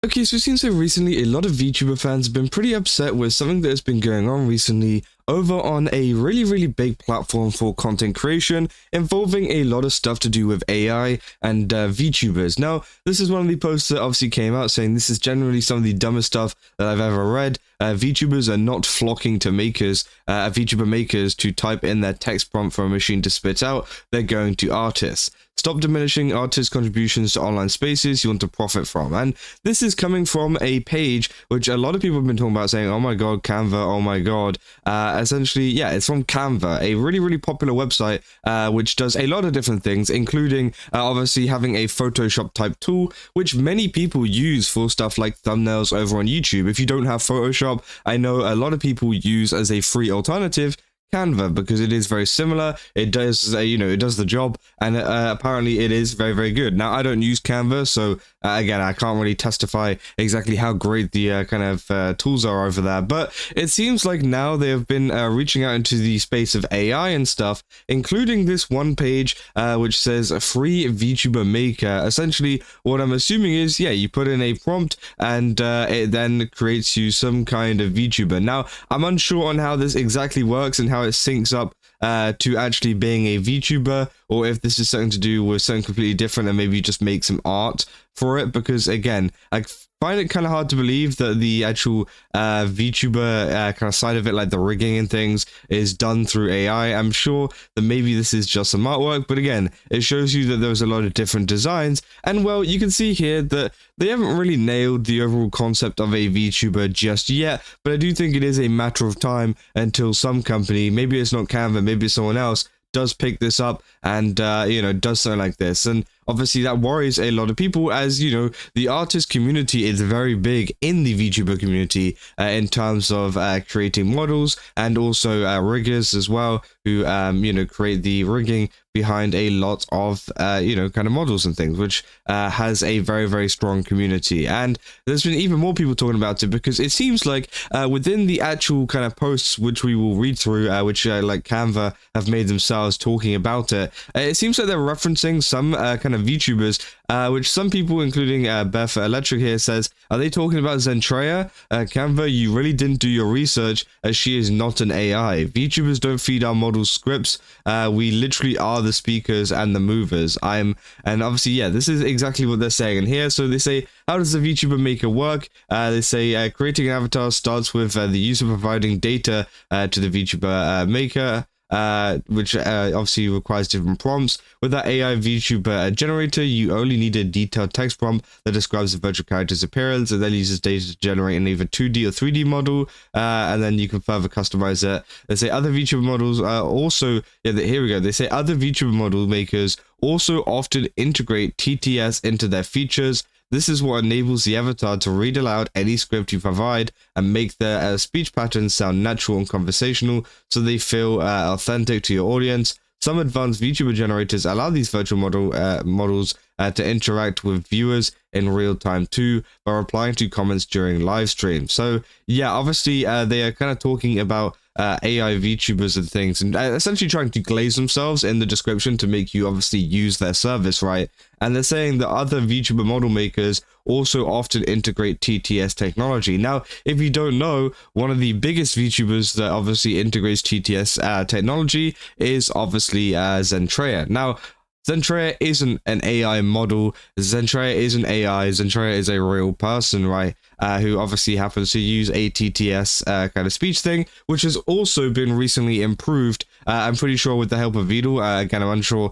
Okay, so it seems like recently a lot of VTuber fans have been pretty upset with something that has been going on recently over on a really big platform for content creation involving a lot of stuff to do with AI and VTubers. Now, this is one of the posts that obviously came out saying this is generally some of the dumbest stuff that I've ever read. VTubers are not flocking to VTuber makers to type in their text prompt for a machine to spit out. They're going to artists. Stop diminishing artists' contributions to online spaces you want to profit from. And this is coming from a page which a lot of people have been talking about, saying, oh my god, Canva, oh my god. Essentially, yeah, it's from Canva, a really popular website which does a lot of different things, including obviously having a Photoshop type tool, which many people use for stuff like thumbnails over on YouTube. If you don't have Photoshop, I know a lot of people use as a free alternative Canva, because it is very similar. It does it does the job, and apparently it is very good. Now, I don't use Canva, so again, I can't really testify exactly how great the tools are over there, but it seems like now they have been reaching out into the space of AI and stuff, including this one page which says free VTuber Maker. Essentially, what I'm assuming is, yeah, you put in a prompt and it then creates you some kind of VTuber. Now, I'm unsure on how this exactly works and how it syncs up to actually being a VTuber, or if this is something to do with something completely different and maybe you just make some art for it, because again, I find it kind of hard to believe that the actual VTuber kind of side of it, like the rigging and things, is done through AI. I'm sure that maybe this is just some artwork, but again, it shows you that there's a lot of different designs, and well, you can see here that they haven't really nailed the overall concept of a VTuber just yet, but I do think it is a matter of time until some company, maybe it's not Canva, maybe it's someone else, does pick this up and does something like this. And obviously that worries a lot of people, as the artist community is very big in the VTuber community in terms of creating models, and also riggers as well, who create the rigging behind a lot of kind of models and things, which has a very strong community. And there's been even more people talking about it, because it seems like within the actual kind of posts which we will read through, which like Canva have made themselves talking about it, it seems like they're referencing some kind of VTubers, which some people, including Beth Electric here, says, are they talking about Zentreya? Canva, you really didn't do your research, as she is not an AI. VTubers don't feed our models scripts. We literally are the speakers and the movers. And obviously, yeah, this is exactly what they're saying in here. So they say, how does the VTuber Maker work? They say creating an avatar starts with the user providing data to the VTuber Maker, which obviously requires different prompts. With that AI VTuber generator, you only need a detailed text prompt that describes the virtual character's appearance, and then uses data to generate an either 2D or 3D model, and then you can further customize it. They say other VTuber models also, here we go. They say other VTuber model makers also often integrate TTS into their features. This is what enables the avatar to read aloud any script you provide and make their speech patterns sound natural and conversational, so they feel authentic to your audience. Some advanced VTuber generators allow these virtual models to interact with viewers in real time too, by replying to comments during live stream. So yeah, obviously they are kind of talking about AI VTubers and things, and essentially trying to glaze themselves in the description to make you obviously use their service, right? And they're saying that other VTuber model makers also often integrate TTS technology. Now, if you don't know, one of the biggest VTubers that obviously integrates TTS technology is obviously Zentreya. Now, Zentreya isn't an AI model. Zentreya isn't AI. Zentreya is a real person, right? Who obviously happens to use a TTS kind of speech thing, which has also been recently improved. I'm pretty sure with the help of Vidal. Again, I'm unsure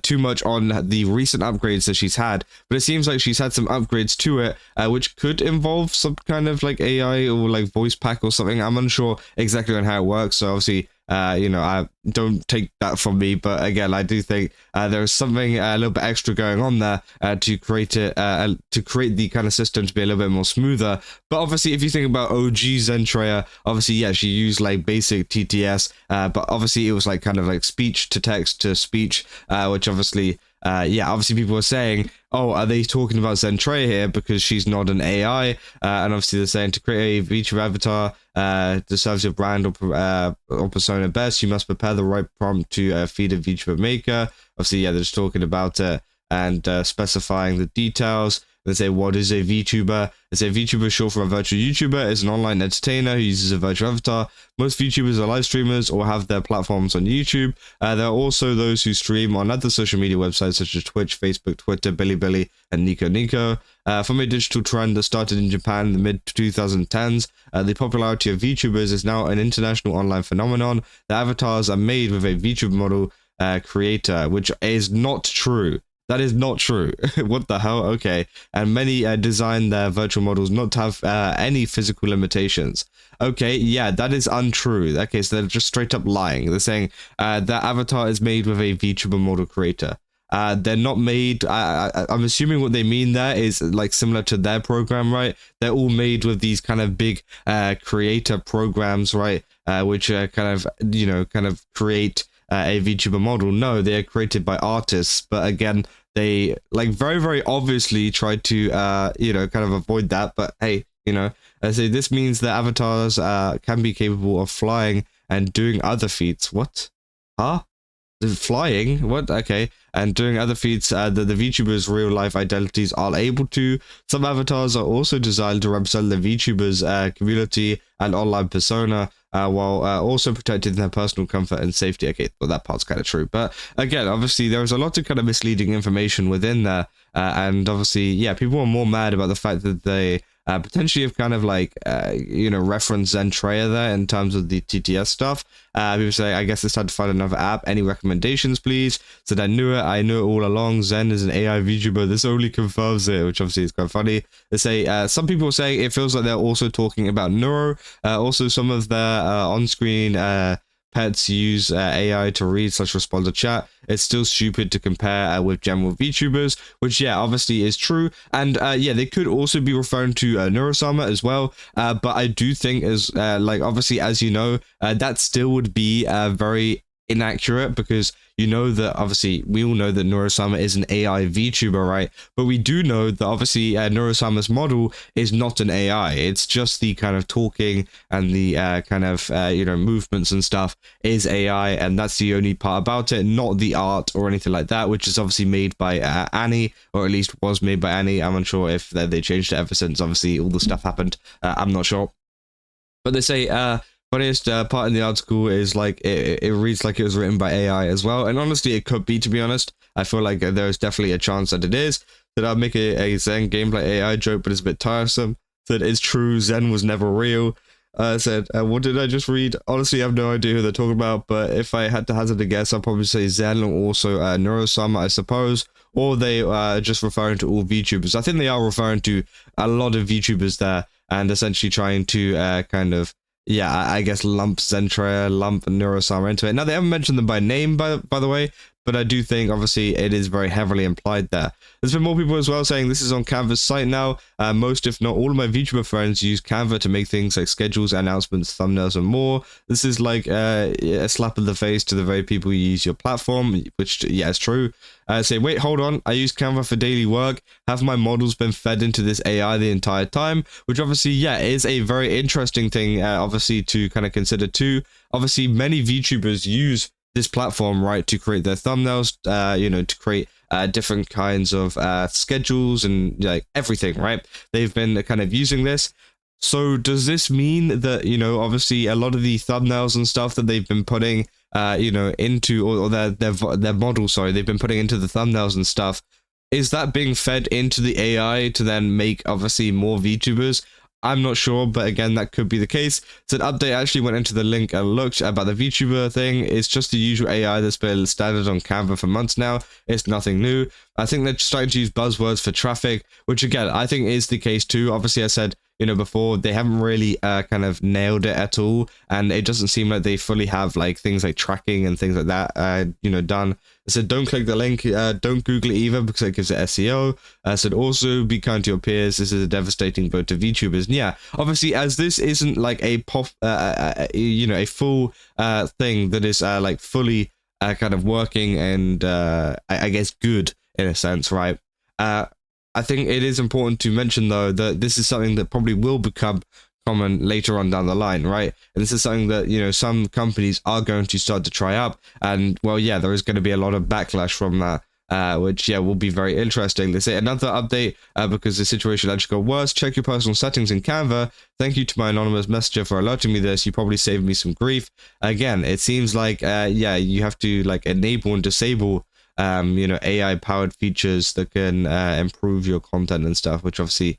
too much on the recent upgrades that she's had, but it seems like she's had some upgrades to it, which could involve some kind of like AI or like voice pack or something. I'm unsure exactly on how it works. So obviously, I don't take that from me, but again, I do think there is something a little bit extra going on there to create the kind of system to be a little bit more smoother. But obviously, if you think about OG Zentreya, obviously, yeah, she used like basic TTS, but obviously it was like kind of like speech to text to speech, which obviously obviously people are saying, oh, are they talking about Zentreya here because she's not an AI? And obviously they're saying to create a VTuber avatar that serves your brand or persona best, you must prepare the right prompt to feed a VTuber Maker. Obviously, yeah, they're just talking about it and specifying the details. They say, what is a VTuber? They say VTuber, short for a virtual YouTuber, is an online entertainer who uses a virtual avatar. Most VTubers are live streamers or have their platforms on YouTube. There are also those who stream on other social media websites such as Twitch, Facebook, Twitter, Bilibili, and Nico Nico. From a digital trend that started in Japan in the mid-2010s, the popularity of VTubers is now an international online phenomenon. The avatars are made with a VTuber model creator, which is not true. That is not true. What the hell? Okay. And many design their virtual models not to have any physical limitations. Okay, yeah, that is untrue. Okay, so they're just straight up lying. They're saying that avatar is made with a VTuber model creator. They're not made, I'm assuming what they mean there is like similar to their program, right? They're all made with these kind of big creator programs, right? Which kind of create a VTuber model. No, they are created by artists, but again, they like very, very obviously tried to, kind of avoid that. But hey, I say this means that avatars can be capable of flying and doing other feats. What? Huh? Flying? What? Okay. And doing other feats that the VTubers' real-life identities are able to. Some avatars are also designed to represent the VTubers' community and online persona, while also protecting their personal comfort and safety. Okay, well, that part's kind of true. But again, obviously, there is a lot of kind of misleading information within there. And obviously, yeah, people are more mad about the fact that they potentially have kind of like, referenced Zentreya there in terms of the TTS stuff. People say, I guess it's time to find another app. Any recommendations, please? Said, I knew it all along. Zen is an AI VTuber. This only confirms it, which obviously is quite funny. They say, some people say it feels like they're also talking about Neuro. Also, some of their on-screen pets use AI to read/respond to chat. It's still stupid to compare with general VTubers, which, yeah, obviously is true. And yeah, they could also be referring to Neuro Sama as well. But I do think, as obviously, as you know, that still would be very inaccurate, because that obviously we all know that Neuro Sama is an AI VTuber, right? But we do know that obviously Neuro Sama's model is not an AI. It's just the kind of talking and the movements and stuff is AI, and that's the only part about it, not the art or anything like that, which is obviously made by Annie, or at least was made by Annie. I'm unsure if they changed it ever since obviously all the stuff happened. I'm not sure, but they say funniest part in the article is like it reads like it was written by AI as well, and honestly it could be, to be honest. I feel like there's definitely a chance that it is. That I'll make a Zen gameplay AI joke, but it's a bit tiresome. That it's true, Zen was never real. Said, what did I just read? Honestly, I have no idea who they're talking about, but if I had to hazard a guess, I'll probably say Zen, or also Neuro Sama, I suppose. Or they are just referring to all VTubers. I think they are referring to a lot of VTubers there, and essentially trying to I guess lump Zentreya, lump Neuro Sama into it. Now, they haven't mentioned them by name, by the way, but I do think, obviously, it is very heavily implied there. There's been more people as well saying this is on Canva's site now. Most, if not all of my VTuber friends use Canva to make things like schedules, announcements, thumbnails, and more. This is like a slap in the face to the very people who use your platform, which, yeah, it's true. Say, wait, hold on. I use Canva for daily work. Have my models been fed into this AI the entire time? Which obviously, yeah, is a very interesting thing, obviously, to kind of consider too. Obviously, many VTubers use this platform, right, to create their thumbnails, to create different kinds of schedules and like everything, right? They've been kind of using this. So does this mean that, obviously a lot of the thumbnails and stuff that they've been putting, into, or their model, sorry, they've been putting into the thumbnails and stuff, is that being fed into the AI to then make obviously more VTubers? I'm not sure, but again, that could be the case. So an update actually went into the link and looked about the VTuber thing. It's just the usual AI that's been standard on Canva for months now. It's nothing new. I think they're starting to use buzzwords for traffic, which again, I think is the case too. Obviously, I said, before, they haven't really kind of nailed it at all. And it doesn't seem like they fully have like things like tracking and things like that, done. I said, don't click the link, don't Google it either, because it gives it SEO. I said, also be kind to your peers. This is a devastating blow to VTubers. And yeah, obviously, as this isn't like a a full thing that is like fully kind of working and I guess good in a sense, right? I think it is important to mention, though, that this is something that probably will become common later on down the line, right? And this is something that, some companies are going to start to try up. And, well, yeah, there is going to be a lot of backlash from that. which will be very interesting. They say another update because the situation actually got worse. Check your personal settings in Canva. Thank you to my anonymous messenger for alerting me this. You probably saved me some grief. Again, it seems like you have to like enable and disable AI powered features that can improve your content and stuff, which obviously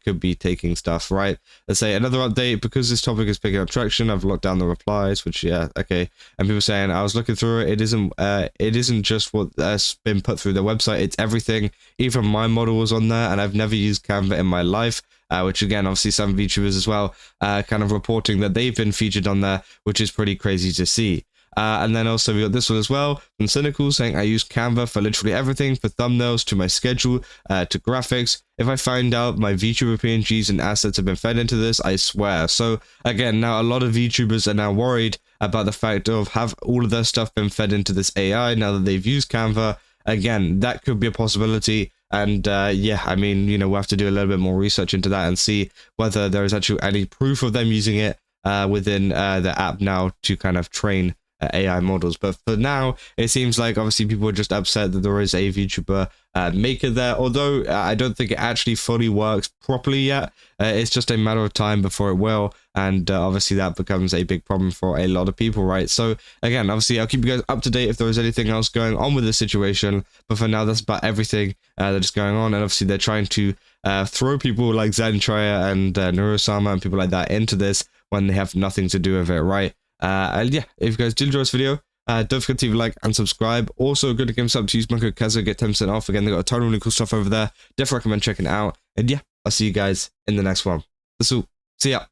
could be taking stuff, right? Let's say another update because this topic is picking up traction. I've locked down the replies, which okay. And people saying I was looking through it. It isn't just what's been put through the website. It's everything. Even my model was on there, and I've never used Canva in my life. Which again, obviously some VTubers as well, kind of reporting that they've been featured on there, which is pretty crazy to see. And then also we got this one as well from Cynical saying I use Canva for literally everything, for thumbnails to my schedule to graphics. If I find out my VTuber PNGs and assets have been fed into this, I swear. So again, now a lot of VTubers are now worried about the fact of have all of their stuff been fed into this AI now that they've used Canva. Again, that could be a possibility. And I mean, we'll have to do a little bit more research into that and see whether there is actually any proof of them using it within the app now to kind of train AI models. But for now, it seems like obviously people are just upset that there is a VTuber Maker there, although I don't think it actually fully works properly yet. It's just a matter of time before it will, and obviously that becomes a big problem for a lot of people, right? So again, obviously I'll keep you guys up to date if there is anything else going on with this situation, but for now that's about everything that is going on. And obviously they're trying to throw people like Zentreya and Neuro Sama and people like that into this when they have nothing to do with it, right? And if you guys did enjoy this video, don't forget to leave a like and subscribe. Also, go to GameStop to use my code Keza, get 10% off. Again, they got a ton of really cool stuff over there. Definitely recommend checking it out. And I'll see you guys in the next one. See ya.